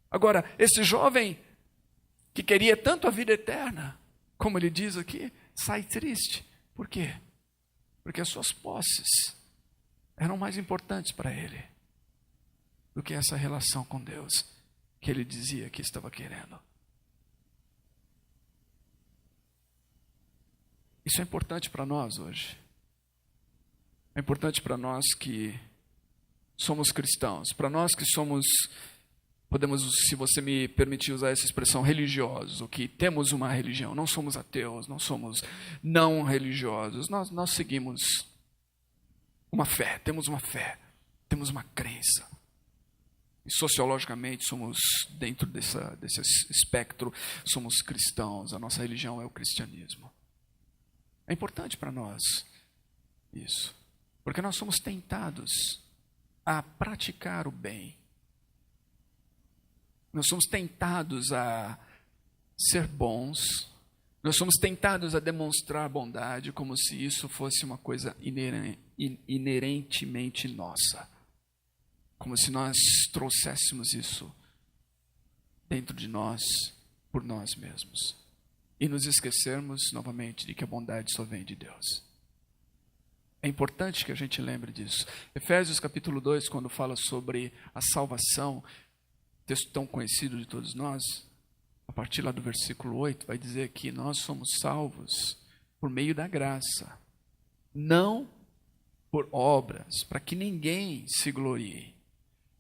Agora, esse jovem que queria tanto a vida eterna, como ele diz aqui, sai triste. Por quê? Porque as suas posses eram mais importantes para ele do que essa relação com Deus que ele dizia que estava querendo. Isso é importante para nós hoje. É importante para nós que somos cristãos, para nós que somos, podemos, se você me permitir usar essa expressão, religiosos, ou que temos uma religião, não somos ateus, não somos não religiosos, nós seguimos uma fé, temos uma crença. E sociologicamente somos, dentro desse espectro, somos cristãos, a nossa religião é o cristianismo. É importante para nós isso, porque nós somos tentados a praticar o bem. Nós somos tentados a ser bons, nós somos tentados a demonstrar bondade como se isso fosse uma coisa inerentemente nossa. Como se nós trouxéssemos isso dentro de nós, por nós mesmos. E nos esquecermos novamente de que a bondade só vem de Deus. É importante que a gente lembre disso. Efésios capítulo 2, quando fala sobre a salvação, texto tão conhecido de todos nós, a partir lá do versículo 8, vai dizer que nós somos salvos por meio da graça, não por obras, para que ninguém se glorie.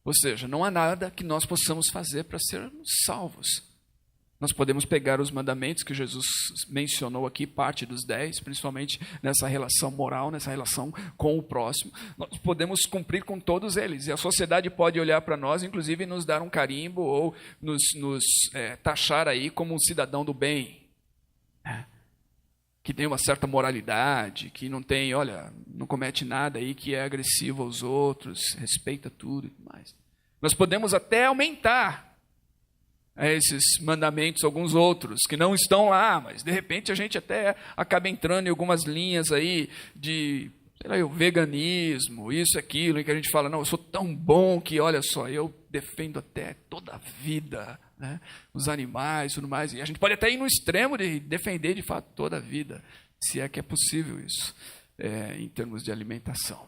Ou seja, não há nada que nós possamos fazer para sermos salvos. Nós podemos pegar os mandamentos que Jesus mencionou aqui, parte dos 10, principalmente nessa relação moral, nessa relação com o próximo. Nós podemos cumprir com todos eles. E a sociedade pode olhar para nós, inclusive nos dar um carimbo ou nos taxar aí como um cidadão do bem. Que tem uma certa moralidade, que não tem, não comete nada aí que é agressivo aos outros, respeita tudo e tudo mais. Nós podemos até aumentar esses mandamentos, alguns outros, que não estão lá, mas de repente a gente até acaba entrando em algumas linhas aí de, o veganismo, isso, aquilo, em que a gente fala, não, eu sou tão bom que, olha só, eu defendo até toda a vida, né? Os animais e tudo mais. E a gente pode até ir no extremo de defender, de fato, toda a vida, se é que é possível isso, em termos de alimentação.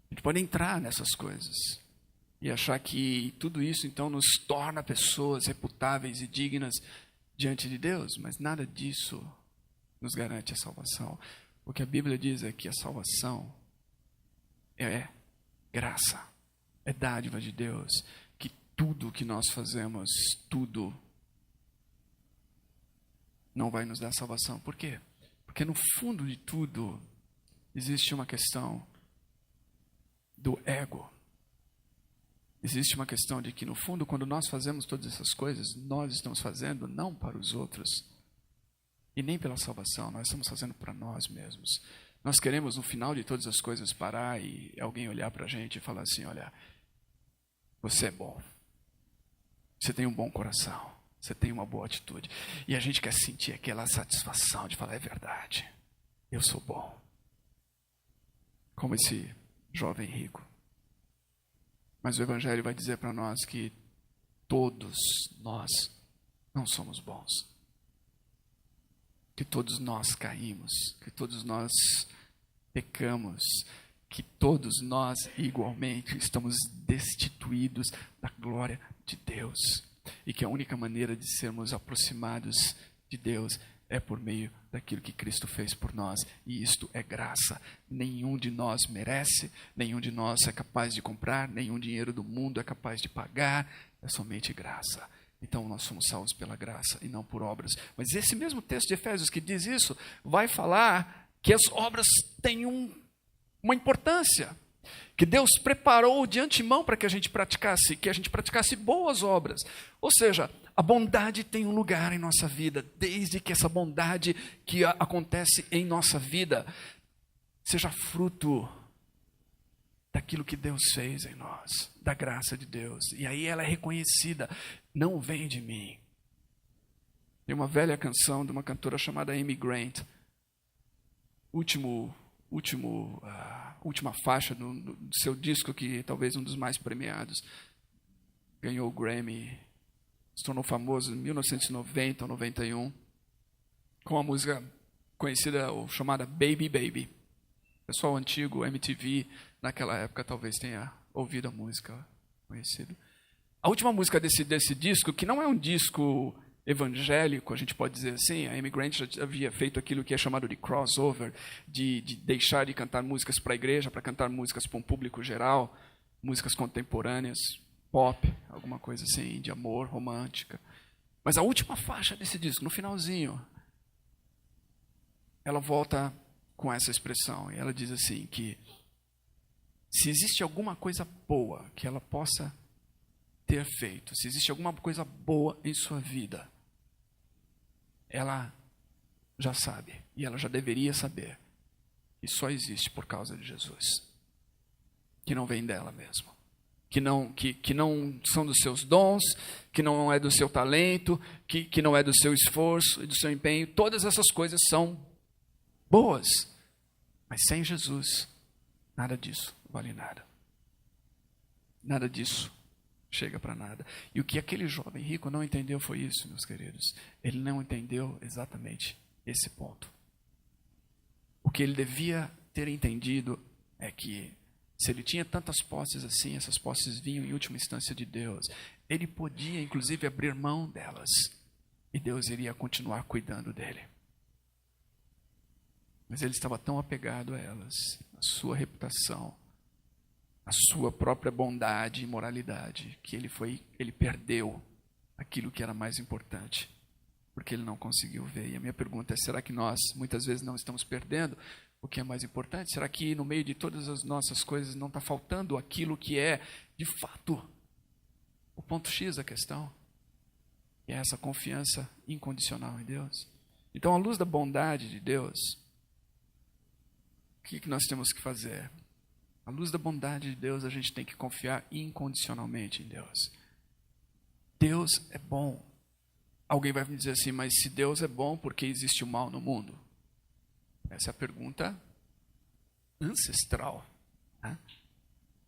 A gente pode entrar nessas coisas e achar que tudo isso, então, nos torna pessoas reputáveis e dignas diante de Deus, mas nada disso nos garante a salvação. O que a Bíblia diz é que a salvação é graça, é dádiva de Deus, que tudo que nós fazemos, tudo, não vai nos dar salvação. Por quê? Porque no fundo de tudo existe uma questão do ego. Existe uma questão de que, no fundo, quando nós fazemos todas essas coisas, nós estamos fazendo não para os outros e nem pela salvação, nós estamos fazendo para nós mesmos. Nós queremos, no final de todas as coisas, parar e alguém olhar para a gente e falar assim, olha, você é bom, você tem um bom coração, você tem uma boa atitude. E a gente quer sentir aquela satisfação de falar, é verdade, eu sou bom. Como esse jovem rico. Mas o Evangelho vai dizer para nós que todos nós não somos bons. Que todos nós caímos, que todos nós pecamos, que todos nós igualmente estamos destituídos da glória de Deus. E que a única maneira de sermos aproximados de Deus é por meio daquilo que Cristo fez por nós. E isto é graça. Nenhum de nós merece, nenhum de nós é capaz de comprar, nenhum dinheiro do mundo é capaz de pagar. É somente graça. Então nós somos salvos pela graça e não por obras. Mas esse mesmo texto de Efésios que diz isso, vai falar que as obras têm uma importância. Que Deus preparou de antemão para que a gente praticasse boas obras. Ou seja, a bondade tem um lugar em nossa vida, desde que essa bondade que acontece em nossa vida seja fruto daquilo que Deus fez em nós, da graça de Deus. E aí ela é reconhecida, não vem de mim. Tem uma velha canção de uma cantora chamada Amy Grant, última faixa do seu disco, que talvez um dos mais premiados, ganhou o Grammy, se tornou famoso em 1990 ou 91, com a música conhecida ou chamada Baby Baby. O pessoal antigo, MTV, naquela época talvez tenha ouvido a música conhecida. A última música desse disco, que não é um disco evangélico, a gente pode dizer assim, a Amy Grant já havia feito aquilo que é chamado de crossover, de deixar de cantar músicas para a igreja, para cantar músicas para um público geral, músicas contemporâneas, pop, alguma coisa assim, de amor, romântica. Mas a última faixa desse disco, no finalzinho, ela volta com essa expressão, e ela diz assim, que se existe alguma coisa boa que ela possa ter feito, se existe alguma coisa boa em sua vida, ela já sabe, e ela já deveria saber, que só existe por causa de Jesus, que não vem dela mesma, que não são dos seus dons, que não é do seu talento, que não é do seu esforço e do seu empenho. Todas essas coisas são boas, mas sem Jesus, nada disso vale nada. Nada disso chega para nada. E o que aquele jovem rico não entendeu foi isso, meus queridos. Ele não entendeu exatamente esse ponto. O que ele devia ter entendido é que, se ele tinha tantas posses assim, essas posses vinham em última instância de Deus. Ele podia, inclusive, abrir mão delas. E Deus iria continuar cuidando dele. Mas ele estava tão apegado a elas, a sua reputação, a sua própria bondade e moralidade, que ele perdeu aquilo que era mais importante, porque ele não conseguiu ver. E a minha pergunta é, será que nós, muitas vezes, não estamos perdendo o que é mais importante? Será que no meio de todas as nossas coisas não está faltando aquilo que é, de fato, o ponto X da questão? Que é essa confiança incondicional em Deus. Então, à luz da bondade de Deus, o que nós temos que fazer? À luz da bondade de Deus, a gente tem que confiar incondicionalmente em Deus. Deus é bom. Alguém vai me dizer assim, mas se Deus é bom, por que existe o mal no mundo? Essa é a pergunta ancestral, né?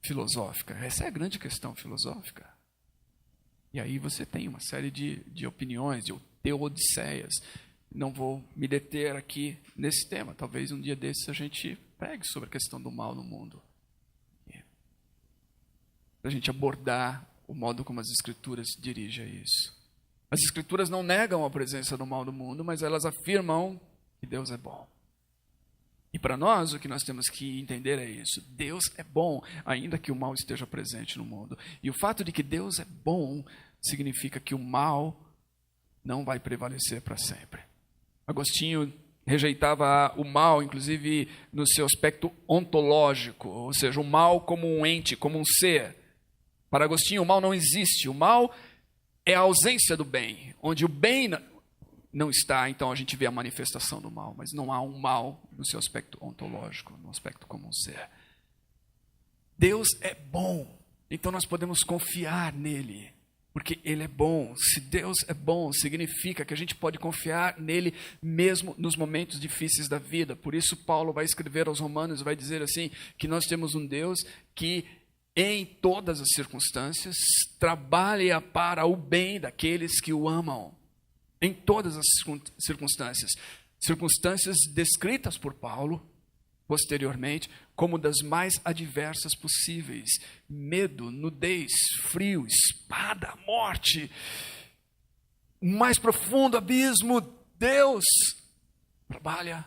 Filosófica. Essa é a grande questão filosófica. E aí você tem uma série de opiniões, de teodiceias. Não vou me deter aqui nesse tema. Talvez um dia desses a gente pregue sobre a questão do mal no mundo. Para a gente abordar o modo como as Escrituras dirigem a isso. As Escrituras não negam a presença do mal no mundo, mas elas afirmam que Deus é bom. E para nós, o que nós temos que entender é isso. Deus é bom, ainda que o mal esteja presente no mundo. E o fato de que Deus é bom significa que o mal não vai prevalecer para sempre. Agostinho rejeitava o mal, inclusive no seu aspecto ontológico, ou seja, o mal como um ente, como um ser. Para Agostinho, o mal não existe. O mal é a ausência do bem. Onde o bem não está, então a gente vê a manifestação do mal. Mas não há um mal no seu aspecto ontológico, no aspecto como um ser. Deus é bom. Então nós podemos confiar nele. Porque Ele é bom. Se Deus é bom, significa que a gente pode confiar nele mesmo nos momentos difíceis da vida. Por isso Paulo vai escrever aos Romanos, vai dizer assim, que nós temos um Deus que em todas as circunstâncias trabalha para o bem daqueles que o amam. Em todas as circunstâncias. Circunstâncias descritas por Paulo posteriormente como das mais adversas possíveis: medo, nudez, frio, espada, morte, mais profundo abismo. Deus trabalha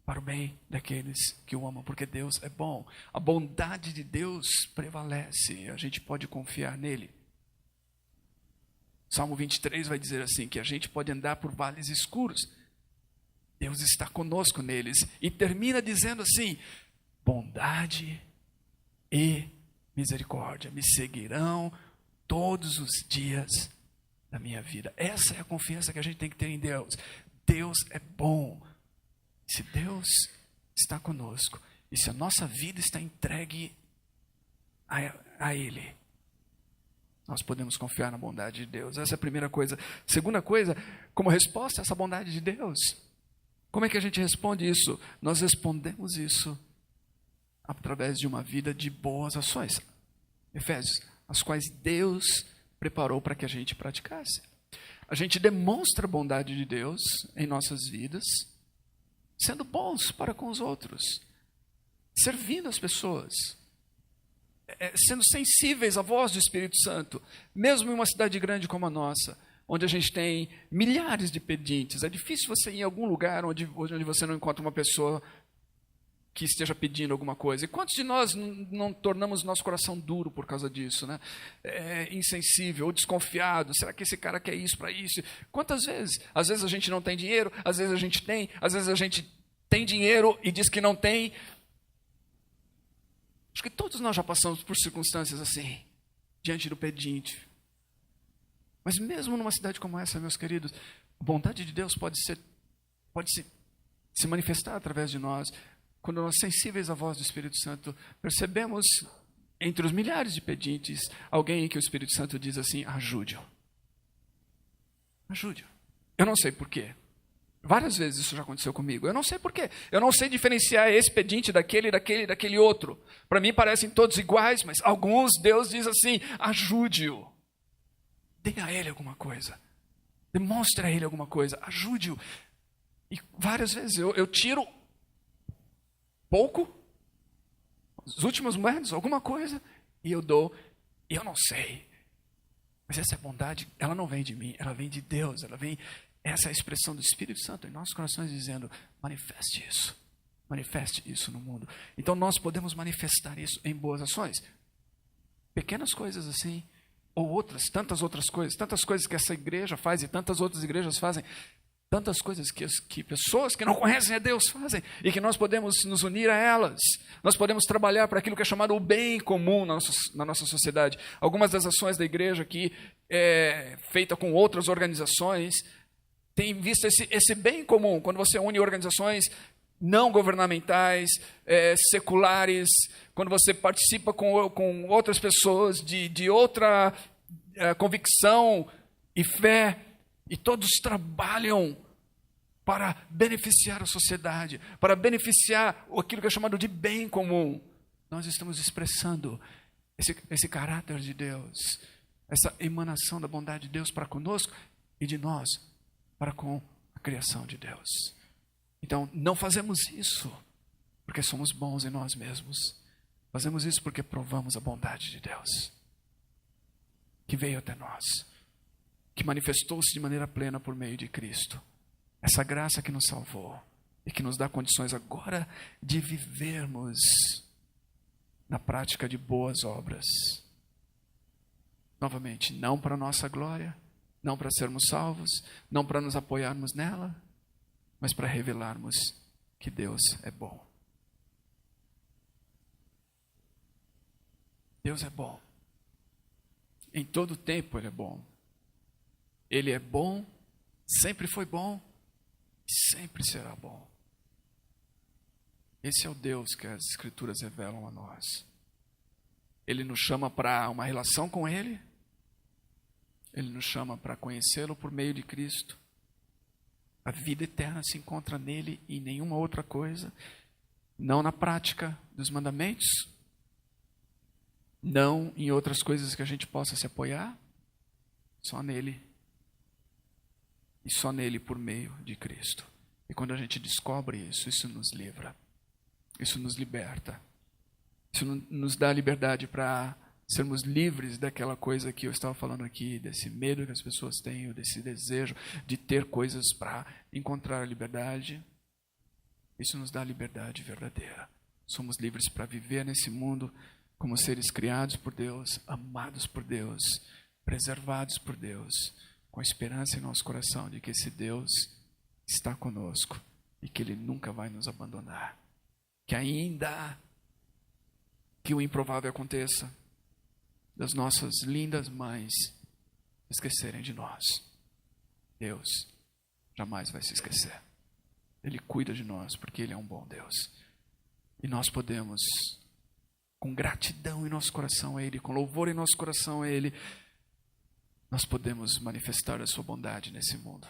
para o bem daqueles que o amam, porque Deus é bom. A bondade de Deus prevalece, a gente pode confiar nele. Salmo 23 vai dizer assim, que a gente pode andar por vales escuros, Deus está conosco neles. E termina dizendo assim: bondade e misericórdia me seguirão todos os dias da minha vida. Essa é a confiança que a gente tem que ter em Deus. Deus é bom. Se Deus está conosco, e se a nossa vida está entregue a Ele, nós podemos confiar na bondade de Deus. Essa é a primeira coisa. Segunda coisa, como resposta a essa bondade de Deus, como é que a gente responde isso? Nós respondemos isso através de uma vida de boas ações. Efésios, as quais Deus preparou para que a gente praticasse. A gente demonstra a bondade de Deus em nossas vidas, sendo bons para com os outros, servindo as pessoas, sendo sensíveis à voz do Espírito Santo, mesmo em uma cidade grande como a nossa, onde a gente tem milhares de pedintes. É difícil você ir em algum lugar onde você não encontra uma pessoa que esteja pedindo alguma coisa. E quantos de nós não tornamos nosso coração duro por causa disso, né? Insensível ou desconfiado. Será que esse cara quer isso para isso? Quantas vezes? Às vezes a gente não tem dinheiro, às vezes a gente tem, às vezes a gente tem dinheiro e diz que não tem. Acho que todos nós já passamos por circunstâncias assim, diante do pedinte. Mas mesmo numa cidade como essa, meus queridos, a bondade de Deus pode se manifestar através de nós. Quando nós, sensíveis à voz do Espírito Santo, percebemos entre os milhares de pedintes alguém que o Espírito Santo diz assim: ajude-o. Ajude-o. Eu não sei porquê. Várias vezes isso já aconteceu comigo. Eu não sei porquê. Eu não sei diferenciar esse pedinte daquele outro. Para mim parecem todos iguais, mas alguns Deus diz assim: ajude-o. Dê a ele alguma coisa. Demonstre a ele alguma coisa. Ajude-o. E várias vezes eu tiro pouco, as últimas moedas, alguma coisa, e eu dou, e eu não sei. Mas essa bondade, ela não vem de mim, ela vem de Deus, essa é a expressão do Espírito Santo em nossos corações dizendo: manifeste isso no mundo. Então nós podemos manifestar isso em boas ações, pequenas coisas assim, ou outras, tantas coisas que essa igreja faz e tantas outras igrejas fazem. Tantas coisas que pessoas que não conhecem a Deus fazem e que nós podemos nos unir a elas. Nós podemos trabalhar para aquilo que é chamado o bem comum na nossa sociedade. Algumas das ações da igreja aqui, feita com outras organizações, tem visto esse bem comum. Quando você une organizações não governamentais, seculares, quando você participa com outras pessoas de outra convicção e fé, e todos trabalham para beneficiar a sociedade, para beneficiar aquilo que é chamado de bem comum. Nós estamos expressando esse caráter de Deus, essa emanação da bondade de Deus para conosco e de nós para com a criação de Deus. Então, não fazemos isso porque somos bons em nós mesmos. Fazemos isso porque provamos a bondade de Deus, que veio até nós, que manifestou-se de maneira plena por meio de Cristo. Essa graça que nos salvou e que nos dá condições agora de vivermos na prática de boas obras. Novamente, não para nossa glória, não para sermos salvos, não para nos apoiarmos nela, mas para revelarmos que Deus é bom. Deus é bom. Em todo tempo Ele é bom. Ele é bom, sempre foi bom, e sempre será bom. Esse é o Deus que as Escrituras revelam a nós. Ele nos chama para uma relação com Ele, Ele nos chama para conhecê-lo por meio de Cristo. A vida eterna se encontra nele e em nenhuma outra coisa. Não na prática dos mandamentos. Não em outras coisas que a gente possa se apoiar. Só nele. E só nele por meio de Cristo. E quando a gente descobre isso, isso nos livra. Isso nos liberta. Isso nos dá liberdade para sermos livres daquela coisa que eu estava falando aqui, desse medo que as pessoas têm, desse desejo de ter coisas para encontrar a liberdade. Isso nos dá liberdade verdadeira. Somos livres para viver nesse mundo como seres criados por Deus, amados por Deus, preservados por Deus, com esperança em nosso coração de que esse Deus está conosco e que Ele nunca vai nos abandonar. Que ainda que o improvável aconteça, das nossas lindas mães esquecerem de nós, Deus jamais vai se esquecer. Ele cuida de nós porque Ele é um bom Deus. E nós podemos, com gratidão em nosso coração a Ele, com louvor em nosso coração a Ele, nós podemos manifestar a sua bondade nesse mundo.